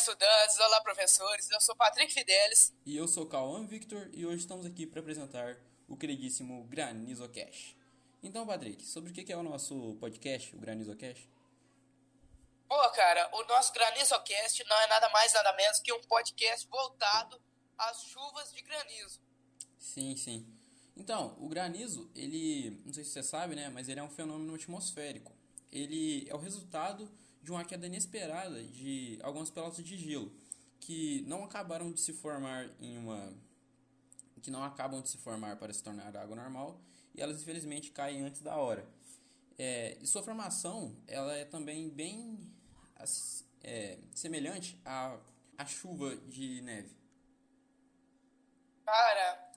estudantes, olá, professores. Eu sou Patrick Fidelis. E eu sou Cauã Victor e hoje estamos aqui para apresentar o queridíssimo GranizoCast. Então, Patrick, sobre o que é o nosso podcast, o GranizoCast? Pô, cara, o nosso GranizoCast não é nada mais, nada menos que um podcast voltado às chuvas de granizo. Sim, sim. Então, o granizo, ele, não sei se você sabe, né, mas ele é um fenômeno atmosférico. Ele é o resultado de uma queda inesperada de algumas pelotas de gelo que não acabaram de se formar que não acabam de se formar para se tornar água normal e elas infelizmente caem antes da hora. E sua formação ela é também bem semelhante à chuva de neve. Cara,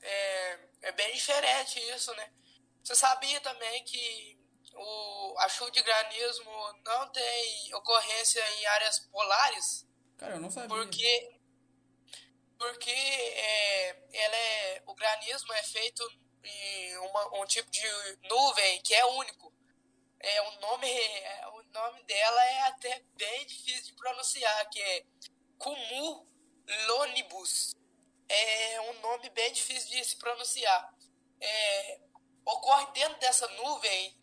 é bem diferente isso, né? Você sabia também que a chuva de granizo não tem ocorrência em áreas polares? Cara, eu não sabia. Porque, porque o granismo é feito em um tipo de nuvem que é único. O nome dela é até bem difícil de pronunciar, que é Cumulonimbus. É um nome bem difícil de se pronunciar. É, Ocorre dentro dessa nuvem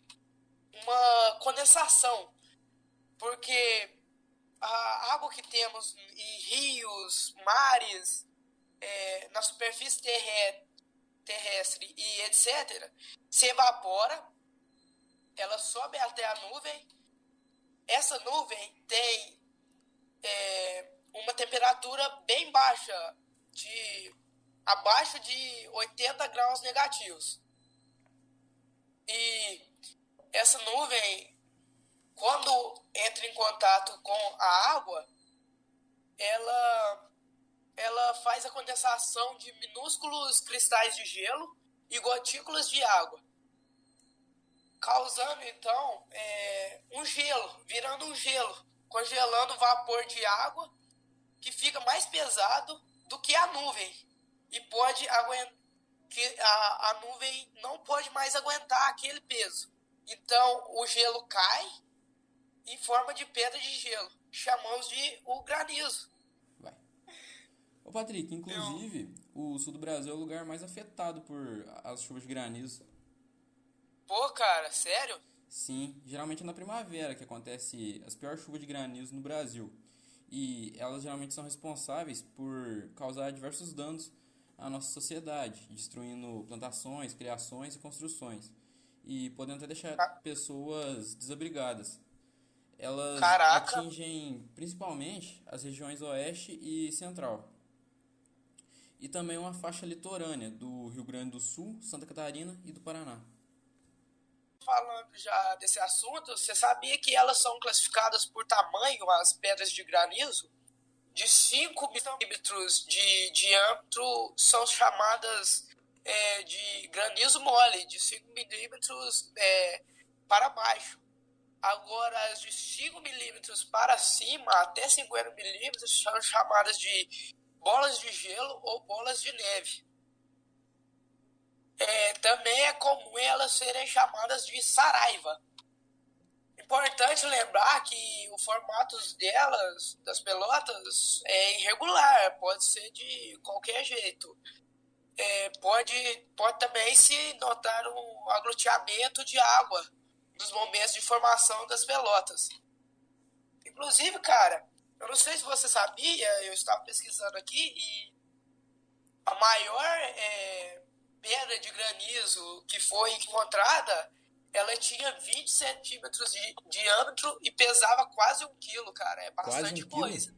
uma condensação, porque a água que temos em rios, mares, na superfície terrestre e etc., se evapora, ela sobe até a nuvem. Essa nuvem tem uma temperatura bem baixa, abaixo de 80 graus negativos. E essa nuvem, quando entra em contato com a água, ela, ela faz a condensação de minúsculos cristais de gelo e gotículas de água, causando então um gelo, virando um gelo, congelando o vapor de água que fica mais pesado do que a nuvem e pode aguentar que a nuvem não pode mais aguentar aquele peso. Então o gelo cai em forma de pedra de gelo, que chamamos de o granizo. Vai. Ô Patrick, Eu, inclusive, o sul do Brasil é o lugar mais afetado por as chuvas de granizo. Pô, cara, sério? Sim, geralmente é na primavera que acontece as piores chuvas de granizo no Brasil. E elas geralmente são responsáveis por causar diversos danos à nossa sociedade, destruindo plantações, criações e construções, e podendo até deixar pessoas desabrigadas. Elas Caraca, atingem principalmente as regiões oeste e central, e também uma faixa litorânea do Rio Grande do Sul, Santa Catarina e do Paraná. falando já desse assunto, você sabia que elas são classificadas por tamanho, as pedras de granizo? De 5 milímetros de diâmetro são chamadas de granizo mole, de 5 milímetros para baixo. Agora, as de 5 milímetros para cima, até 50 milímetros, são chamadas de bolas de gelo ou bolas de neve. Também é comum elas serem chamadas de saraiva. Importante lembrar que o formato delas, das pelotas, é irregular, pode ser de qualquer jeito. Pode também se notar um agluteamento de água nos momentos de formação das pelotas. Inclusive, cara, eu não sei se você sabia, eu estava pesquisando aqui e a maior pedra de granizo que foi encontrada, ela tinha 20 centímetros de diâmetro e pesava quase 1 quilo, cara. É Quase um bastante quilo? coisa.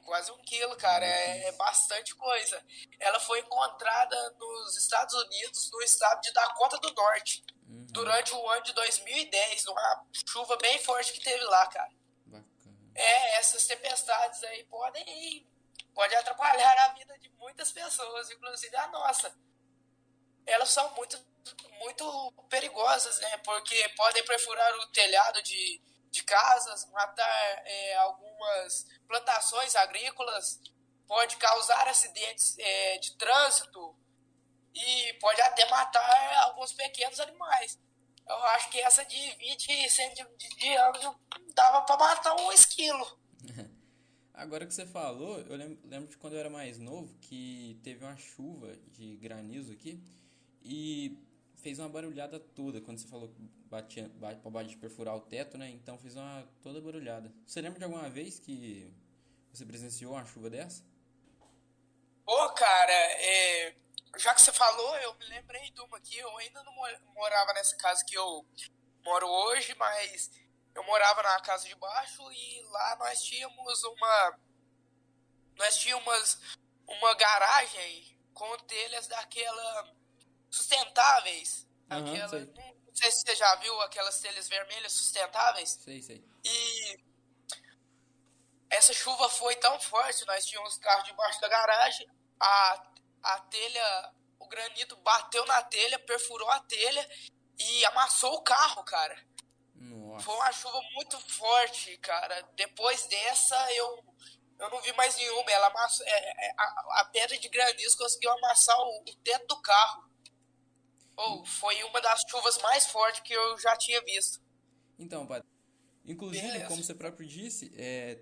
Quase 1 quilo, cara. Meu É Deus. bastante coisa. Ela foi encontrada nos Estados Unidos, no estado de Dakota do Norte, Uhum, durante o ano de 2010, numa chuva bem forte que teve lá, cara. bacana. Essas tempestades aí podem atrapalhar a vida de muitas pessoas, inclusive a nossa. Elas são muito perigosas, né? Porque podem perfurar o telhado de casas, matar algumas plantações agrícolas, pode causar acidentes de trânsito e pode até matar alguns pequenos animais. Eu acho que essa de 20 centímetros de diâmetro dava para matar um esquilo. Agora que você falou, eu lembro de quando eu era mais novo que teve uma chuva de granizo aqui e fez uma barulhada toda quando você falou que bobagem de perfurar o teto, né? Então fez uma toda barulhada. Você lembra de alguma vez que você presenciou uma chuva dessa? Pô, cara, já que você falou, eu me lembrei de uma aqui. Eu ainda não morava nessa casa que eu moro hoje, mas eu morava na casa de baixo e lá nós tínhamos uma garagem com telhas daquela sustentáveis, Aham, aquela, sei. não sei se você já viu aquelas telhas vermelhas sustentáveis. Sei, sei. E essa chuva foi tão forte, nós tínhamos carro debaixo da garagem, a telha, o granito bateu na telha, perfurou a telha e amassou o carro, cara. Foi Nossa. uma chuva muito forte, cara. Depois dessa, eu não vi mais nenhuma. Ela amassou, a pedra de granizo conseguiu amassar o teto do carro. En- Ou foi uma das chuvas mais fortes que eu já tinha visto. Então, inclusive, como Beleza. você próprio disse,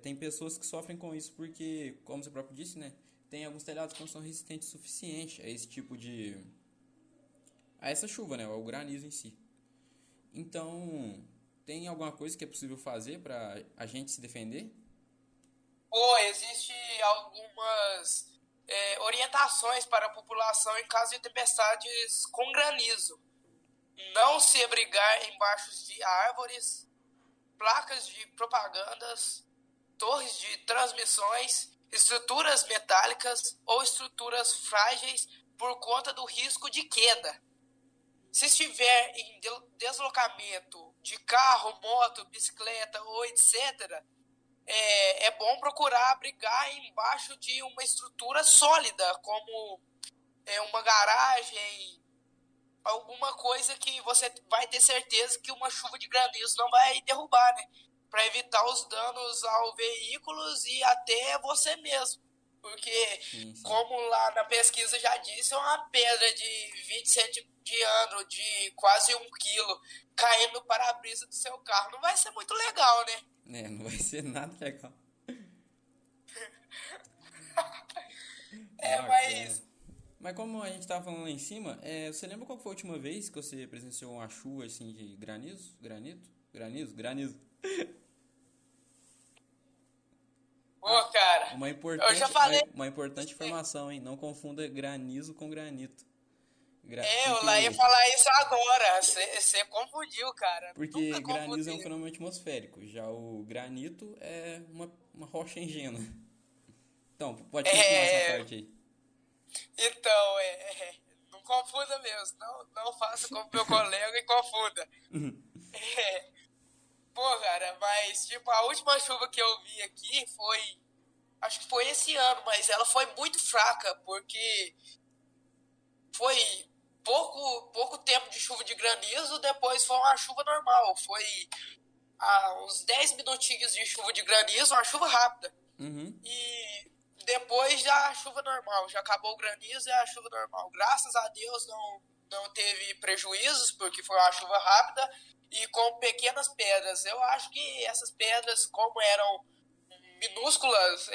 tem pessoas que sofrem com isso porque, como você próprio disse, né? Tem alguns telhados que não são resistentes o suficiente a esse tipo de. A essa chuva, né? Ao granizo em si. Então, tem alguma coisa que é possível fazer para a gente se defender? Pô, existe algumas orientações para a população em caso de tempestades com granizo. Não se abrigar embaixo de árvores, placas de propagandas, torres de transmissões, estruturas metálicas ou estruturas frágeis por conta do risco de queda. Se estiver em deslocamento de carro, moto, bicicleta ou etc., é bom procurar abrigar embaixo de uma estrutura sólida, como uma garagem, alguma coisa que você vai ter certeza que uma chuva de granizo não vai derrubar, né? Para evitar os danos ao veículos e até você mesmo. Porque, Sim, sim. como lá na pesquisa já disse, é uma pedra de 20 centímetros de diâmetro, de quase 1 quilo, caindo no para-brisa do seu carro. Não vai ser muito legal, né? Não vai ser nada legal. Bacana. Mas Mas como a gente tava falando lá em cima, você lembra qual foi a última vez que você presenciou uma chuva assim de granizo? Granito? Granizo? Granizo. Ah, pô, cara, uma eu já importante, uma, falei. uma importante informação, hein? Não confunda granizo com granito. Eu lá ia Porque, falar isso agora. Você confundiu, cara. porque Nunca granizo é um confundi. fenômeno atmosférico, já o granito é uma rocha ingênua. Então, pode continuar essa É, parte aí. então, não confunda mesmo. Não, não faça como meu colega e confunda. É, pô, cara, mas tipo, a última chuva que eu vi aqui foi. Acho que foi esse ano, mas ela foi muito fraca, porque foi pouco tempo de chuva de granizo, depois foi uma chuva normal. Foi uns 10 minutinhos de chuva de granizo, uma chuva rápida. Uhum. E depois já a chuva normal, já acabou o granizo e a chuva normal. Graças a Deus não teve prejuízos, porque foi uma chuva rápida e com pequenas pedras. Eu acho que essas pedras, como eram minúsculas,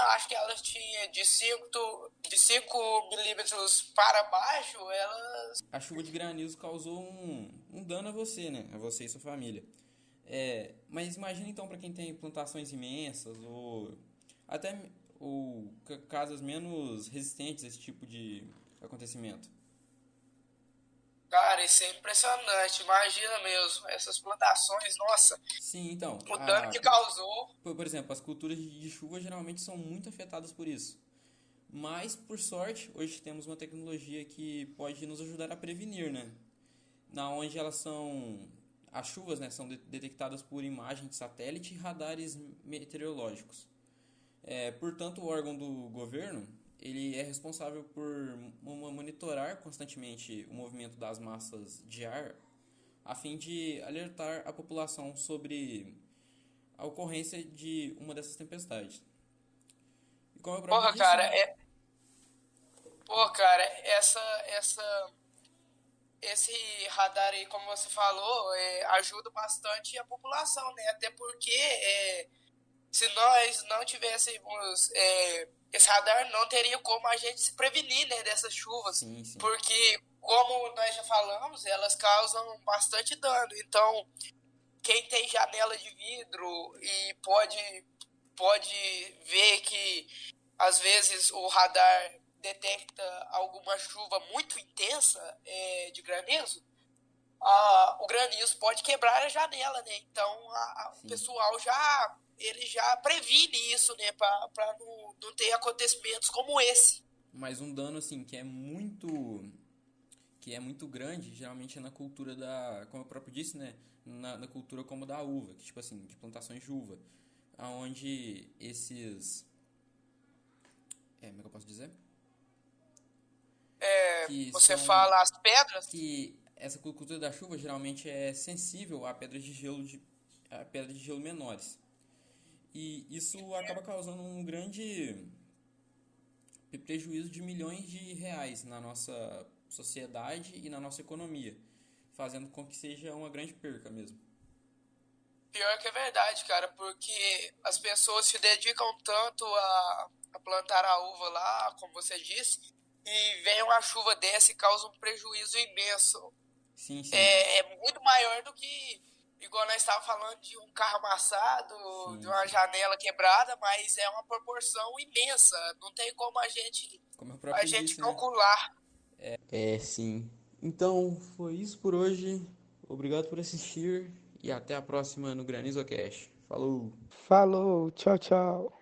acho que ela tinha de 5 milímetros para baixo, ela. A chuva de granizo causou um dano a você, né? A você e sua família. Mas imagina então para quem tem plantações imensas ou até casas menos resistentes a esse tipo de acontecimento. Cara, isso é impressionante, imagina mesmo, essas plantações, nossa, Sim, então, o dano que causou. por exemplo, as culturas de chuva geralmente são muito afetadas por isso. Mas, por sorte, hoje temos uma tecnologia que pode nos ajudar a prevenir, né? Na onde elas são as chuvas, né, são detectadas por imagem de satélite e radares meteorológicos. Portanto, o órgão do governo ele é responsável por monitorar constantemente o movimento das massas de ar a fim de alertar a população sobre a ocorrência de uma dessas tempestades. E como eu próprio Porra, disse, cara, né? pô, cara, esse radar aí, como você falou, ajuda bastante a população, né? Até porque Se nós não tivéssemos esse radar, não teria como a gente se prevenir, né, dessas chuvas, Sim, sim. porque, como nós já falamos, elas causam bastante dano. Então, quem tem janela de vidro e pode ver que às vezes o radar detecta alguma chuva muito intensa de granizo, o granizo pode quebrar a janela, né? Então o Sim. pessoal já ele já previne isso, né? Para não ter acontecimentos como esse. Mas um dano assim que é muito grande, geralmente é na cultura da, como eu próprio disse, né, na cultura como da uva, que tipo assim, de plantações de uva, aonde esses, como é que eu posso dizer? Que Você são fala as pedras. que essa cultura da chuva geralmente é sensível a pedras de gelo menores. E isso acaba causando um grande prejuízo de milhões de reais na nossa sociedade e na nossa economia, fazendo com que seja uma grande perca mesmo. Pior que é verdade, cara, porque as pessoas se dedicam tanto a plantar a uva lá, como você disse, e vem uma chuva dessa e causa um prejuízo imenso. Sim, sim, É muito maior do que, igual nós estávamos falando de um carro amassado, de sim, uma sim. janela quebrada, mas é uma proporção imensa. Não tem como Como eu a próprio gente disse, né? calcular. É, sim. Então, foi isso por hoje. Obrigado por assistir e até a próxima no GranizoCast. Falou! Falou, tchau, tchau.